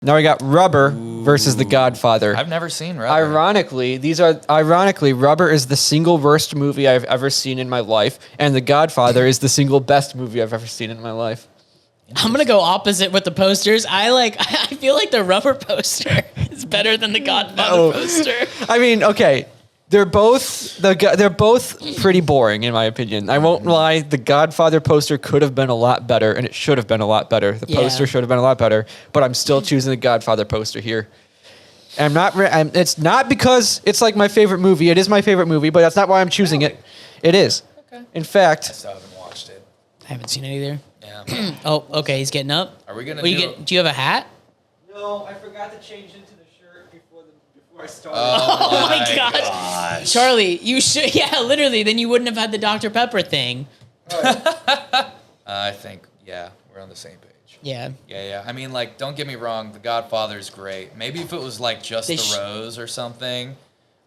Now we got Rubber versus The Godfather. I've never seen Rubber. Ironically, Rubber is the single worst movie I've ever seen in my life, and The Godfather is the single best movie I've ever seen in my life. I'm gonna go opposite with the posters. I feel like the Rubber poster is better than the Godfather poster. I mean, okay, they're both pretty boring in my opinion. I won't lie. The Godfather poster could have been a lot better, and it should have been a lot better. The poster should have been a lot better, but I'm still choosing the Godfather poster here. And it's not because it's like my favorite movie. It is my favorite movie, but that's not why I'm choosing it. It is. Okay. In fact, I still haven't watched it. I haven't seen it either. Yeah. Oh, okay. He's getting up. Are we gonna? Do you have a hat? no, I forgot to change into the shirt before I started. Oh my gosh. Charlie, you should. Yeah, literally. Then you wouldn't have had the Dr. Pepper thing. I think we're on the same page. Yeah. Yeah. I mean, like, don't get me wrong. The Godfather is great. Maybe if it was like just the Rose or something,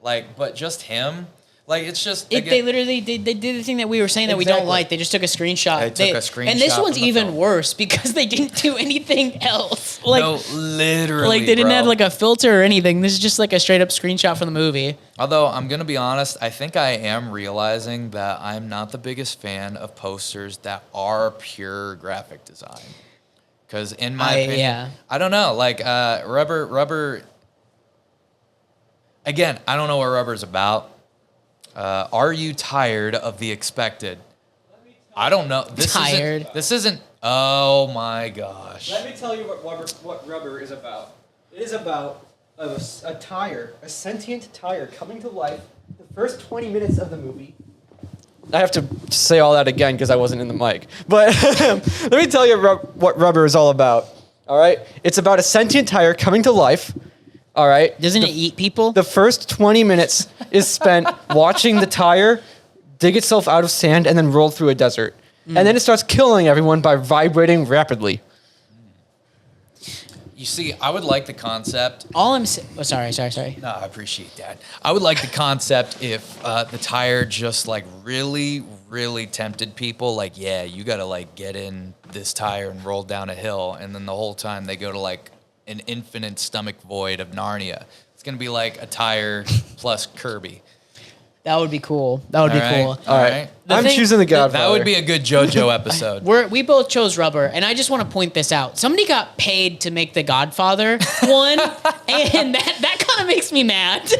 like, but just him. Like, it's just... They literally they did the thing that we were saying that we don't like. They just took a screenshot. They took a screenshot. And this one's from the even film. worse because they didn't do anything else. Like, no, literally, like they didn't bro. have like a filter or anything. This is just like a straight up screenshot from the movie. Although, I'm going to be honest, I think I am realizing that I'm not the biggest fan of posters that are pure graphic design. Because in my opinion... I don't know. Like, Rubber... Again, I don't know what Rubber's about. Are you tired of the expected? I don't know. This isn't. Oh my gosh. Let me tell you what Rubber is about. It is about a sentient tire coming to life. The first 20 minutes of the movie. I have to say all that again because I wasn't in the mic. But let me tell you what Rubber is all about. All right? It's about a sentient tire coming to life. All right. Doesn't it eat people? The first 20 minutes is spent watching the tire dig itself out of sand and then roll through a desert. And then it starts killing everyone by vibrating rapidly. You see, I would like the concept. Sorry. No, I appreciate that. I would like the concept if the tire just like really, really tempted people. Like, yeah, you got to like get in this tire and roll down a hill. And then the whole time they go to like an infinite stomach void of Narnia. It's going to be like a tire plus Kirby. That would be cool. Cool. All right. I'm choosing the Godfather. That would be a good JoJo episode. We both chose Rubber, and I just want to point this out. Somebody got paid to make the Godfather one, and that kind of makes me mad.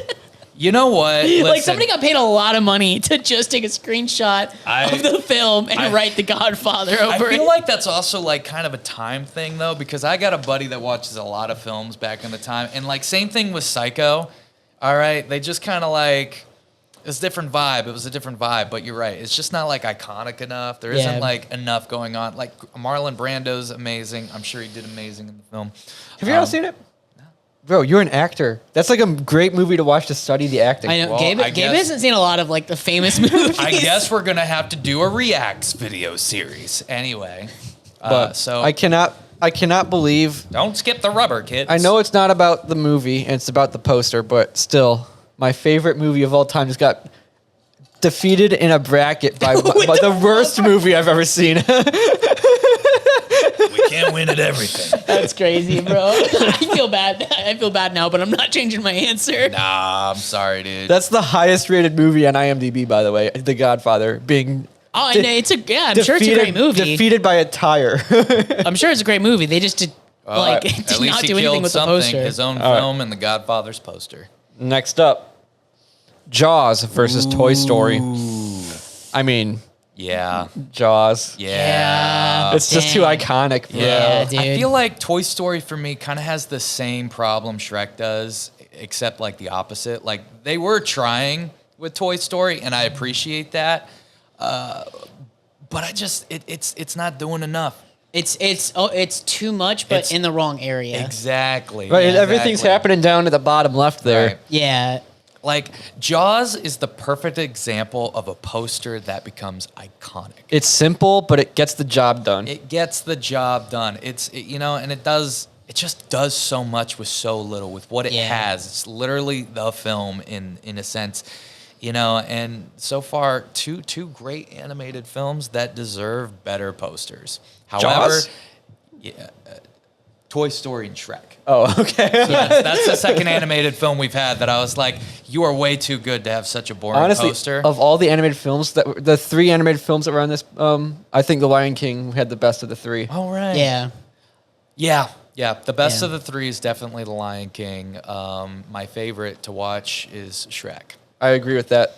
You know what? Listen, like, somebody got paid a lot of money to just take a screenshot of the film and write the Godfather over it. I feel like that's also like kind of a time thing though, because I got a buddy that watches a lot of films back in the time, and like same thing with Psycho. All right, they just kind of like it's a different vibe. It was a different vibe, but you're right. It's just not like iconic enough. There isn't like enough going on. Like Marlon Brando's amazing. I'm sure he did amazing in the film. Have you ever seen it? Bro, you're an actor. That's like a great movie to watch to study the acting. I know. Well, Gabe hasn't seen a lot of like the famous movies. I guess we're gonna have to do a reacts video series anyway. But so I cannot believe. Don't skip the Rubber, kids. I know it's not about the movie and it's about the poster, but still, my favorite movie of all time just got defeated in a bracket by the worst movie I've ever seen. We can't win at everything. That's crazy, bro. I feel bad. I feel bad now, but I'm not changing my answer. Nah, I'm sorry, dude. That's the highest rated movie on IMDb, by the way. The Godfather being. Oh, and I'm sure it's a great movie. Defeated by a tire. I'm sure it's a great movie. They just did not do anything with the poster. His own film and the Godfather's poster. Next up, Jaws versus Toy Story. I mean. Yeah. Jaws. Yeah. It's just too iconic, bro. Yeah, dude. I feel like Toy Story for me kind of has the same problem Shrek does, except like the opposite. Like they were trying with Toy Story, and I appreciate that. But it's not doing enough. It's too much, but in the wrong area. Exactly. Right, yeah, everything's happening down at the bottom left there. Right. Yeah. Like, Jaws is the perfect example of a poster that becomes iconic. It's simple, but it gets the job done. It gets the job done. And it just does so much with so little, with what it has. It's literally the film in a sense, and so far, two great animated films that deserve better posters. However, Jaws? yeah. Toy Story and Shrek. Oh, okay. That's the second animated film we've had that I was like, you are way too good to have such a boring Honestly, poster. of all the animated films the 3 animated films that were on this, I think The Lion King had the best of the 3. Oh, right. Yeah. Yeah. The best Yeah. of the 3 is definitely The Lion King. My favorite to watch is Shrek. I agree with that.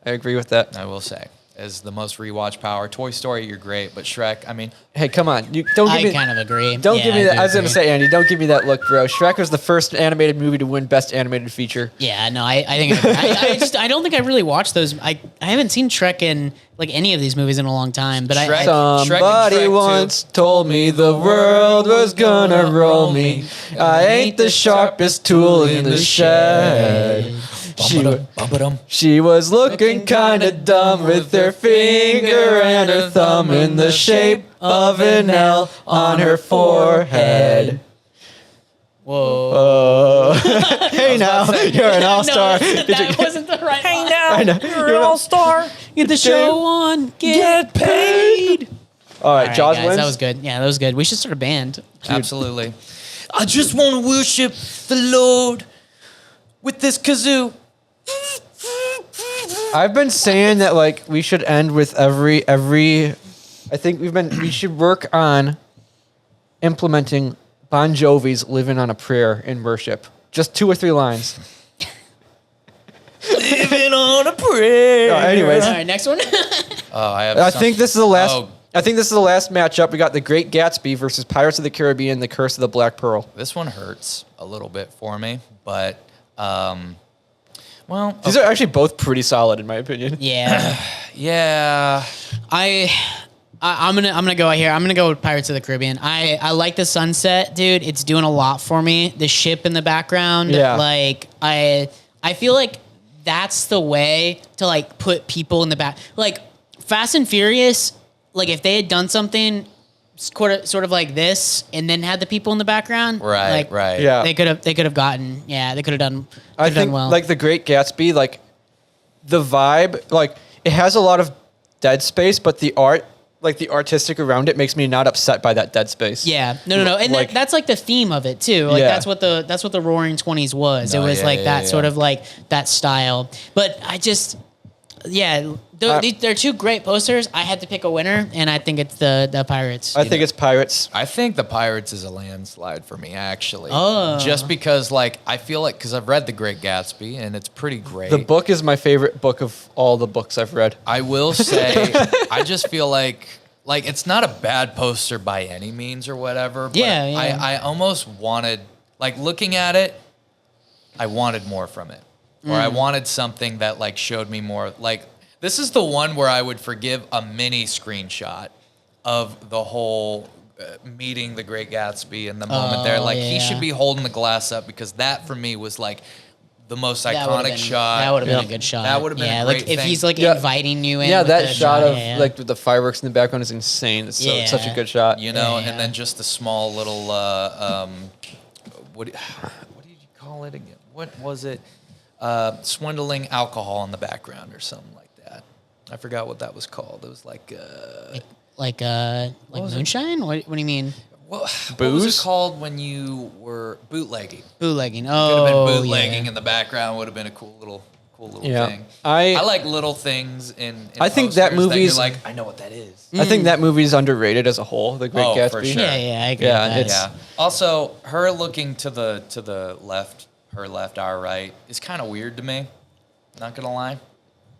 I will say. As the most rewatch power. Toy Story, you're great, but Shrek, I mean, Hey, come on! You don't give I me. kind of agree. Don't Yeah, give me that. do I was gonna agree. say, Andy, don't give me that look, bro. Shrek was the first animated movie to win Best Animated Feature. Yeah, no, I think I don't think I really watched those. I haven't seen Shrek in like any of these movies in a long time. But Shrek- I Somebody Shrek 2. once told me the world was gonna roll me. I ain't the sharpest tool in the shed. She was looking kinda dumb with her finger and her thumb in the shape of an L on her forehead. whoa. Hey now, you're an all-star. No, that wasn't the right. Hey I know. You're an all-star. get the show on, get paid. All right, All right, Jaws guys, wins. that was good. Yeah, that was good. We should start a band. Absolutely. I just want to worship the Lord with this kazoo. I've been saying that like we should end with every. I think we should work on implementing Bon Jovi's "Living on a Prayer" in worship. Just 2 or 3 lines. Living on a prayer. Anyways, All right, next one. Oh, I have. I think this is the last. Oh. I think this is the last matchup. We got The Great Gatsby versus Pirates of the Caribbean: The Curse of the Black Pearl. This one hurts a little bit for me, but well, These are actually both pretty solid in my opinion. yeah, yeah. I'm gonna go out here. I'm gonna go with Pirates of the Caribbean. I like the sunset, dude. It's doing a lot for me. The ship in the background. Yeah. Like I feel like that's the way to like put people in the back. Like Fast and Furious. Like if they had done something sort of like this and then had the people in the background. Right. Like, Right. Yeah. They could have gotten. Yeah. They could have done. I think done well. like The Great Gatsby, like the vibe, like it has a lot of dead space, but the art, like the artistic around it, makes me not upset by that dead space. Yeah, no, and Like- that's like the theme of it too. Like Yeah. that's what the Roaring Twenties was. No, it was yeah, like yeah, that yeah. sort of like that style. But I just, yeah, they're 2 great posters. I had to pick a winner, and I think it's the Pirates. I think it's Pirates. I think the Pirates is a landslide for me, actually. Oh. Just because, like, I feel like, because I've read The Great Gatsby, and it's pretty great. The book is my favorite book of all the books I've read. I will say, I just feel like it's not a bad poster by any means or whatever. But Yeah, yeah. I almost wanted, like, looking at it, I wanted more from it. Or I wanted something that, like, showed me more. Like, this is the one where I would forgive a mini screenshot of the whole meeting the Great Gatsby and the moment there. Like, he yeah. should be holding the glass up because that, for me, was, like, the most That would've iconic been- shot. That would have been Yeah. a good shot. That would've been a yeah, great like if thing. he's like Yeah. inviting you in. Yeah, with that the shot of yeah. like with the fireworks in the background is insane. It's such a Yeah. good shot. You know, Yeah. and then just the small little what did you call it again? What was it? Swindling alcohol in the background or something like that. I forgot what that was called. It was like like was it? moonshine. What do you mean? what was Booze? it called when you were bootlegging? Bootlegging. Could have been Oh, bootlegging yeah. in the background. Would have been a cool little Yeah. thing. I like little things in I think that posters movie's- you're like, I know what that is. I think that movie's underrated as a whole. The Great Oh, Gatsby. for sure. Yeah, I agree. Yeah, with that. it's- Yeah. Also, her looking to the left, her left, our right, is kind of weird to me. Not gonna lie.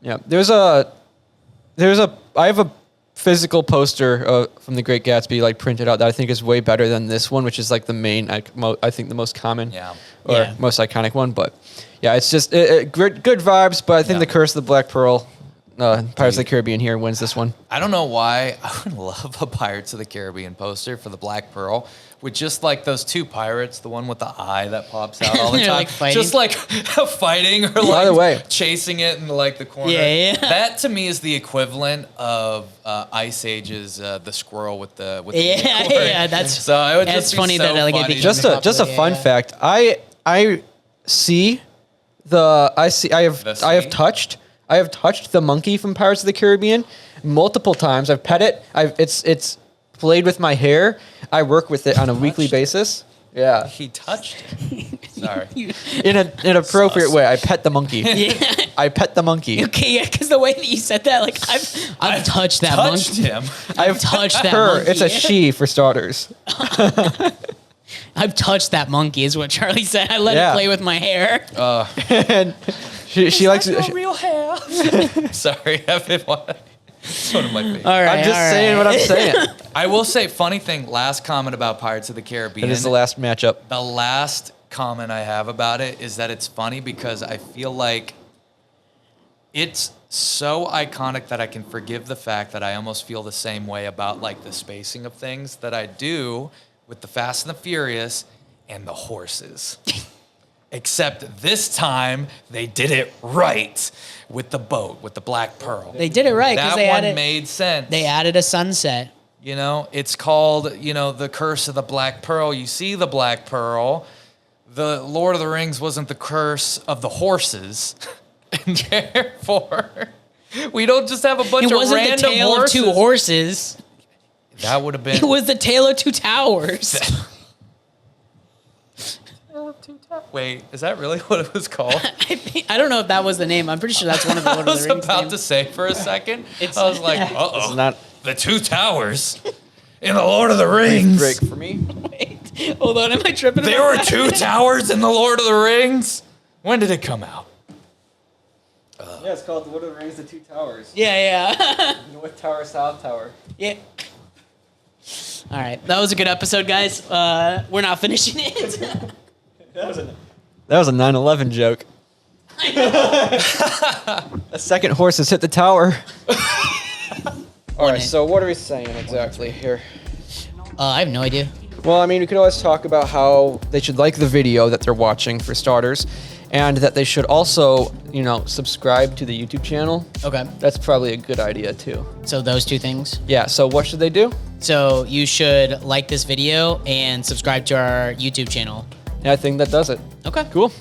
Yeah, I have a physical poster from The Great Gatsby like printed out that I think is way better than this one, which is like the main, I think the most common Yeah. or Yeah. most iconic one. But yeah, it's just good vibes. But I think Yeah. The Curse of the Black Pearl, Pirates of the Caribbean here wins this one. I don't know why I would love a Pirates of the Caribbean poster for the Black Pearl with just like those 2 pirates, the one with the eye that pops out all the They're, time, like, fighting. just like fighting or By like the way- chasing it in like the corner. Yeah. That to me is the equivalent of Ice Age's the squirrel with the Yeah, unicorn. yeah, that's- so it would that's just be funny so that, like, it funny. became Just a Yeah, fun yeah. fact. I have touched the monkey from Pirates of the Caribbean multiple times. I've pet it. It's played with my hair. I work with it on a weekly basis. Yeah. He touched him. Sorry. In an appropriate way. I pet the monkey. Yeah. I pet the monkey. Okay, yeah, because the way that you said that, like I've touched that Touched monkey. him. I've touched that Her. monkey. It's a she for starters. I've touched that monkey, is what Charlie said. I let Yeah. it play with my hair. And she likes Your it. real hair. Sorry, I've been it's one of my favorites. All right, I'm just all saying right. what I'm saying. I will say, funny thing. Last comment about Pirates of the Caribbean. It is the last matchup. The last comment I have about it is that it's funny because I feel like it's so iconic that I can forgive the fact that I almost feel the same way about like the spacing of things that I do with the Fast and the Furious and the horses. Except this time they did it right with the boat, with the Black Pearl. They did it right because That they one added made sense. they added a sunset. You know, it's called, you know, the Curse of the Black Pearl. You see the Black Pearl. The Lord of the Rings wasn't the curse of the horses. And therefore, we don't just have a bunch It of wasn't the random tale horses. of two horses. That would have been. It was the tale of two towers. Wait, is that really what it was called? I don't know if that was the name. I'm pretty sure that's one of the I Lord of was the Rings about names. to say for a second. It's- I was like, It's uh-oh. not The two towers in the Lord of the Rings. break for me. Wait, hold on, am I tripping? There were two towers in the Lord of the Rings. When did it come out? Yeah, it's called The Lord of the Rings, The Two Towers. Yeah. North Tower, South Tower. Yeah. All right, that was a good episode, guys. We're not finishing it. That was a 9/11 joke. A second horse has hit the tower. All right, so what are we saying exactly here? I have no idea. Well, I mean, we could always talk about how they should like the video that they're watching, for starters, and that they should also, you know, subscribe to the YouTube channel. Okay, That's probably a good idea, too. so those two things. Yeah, so what should they do? So you should like this video and subscribe to our YouTube channel. Yeah, I think that does it. Okay. Cool.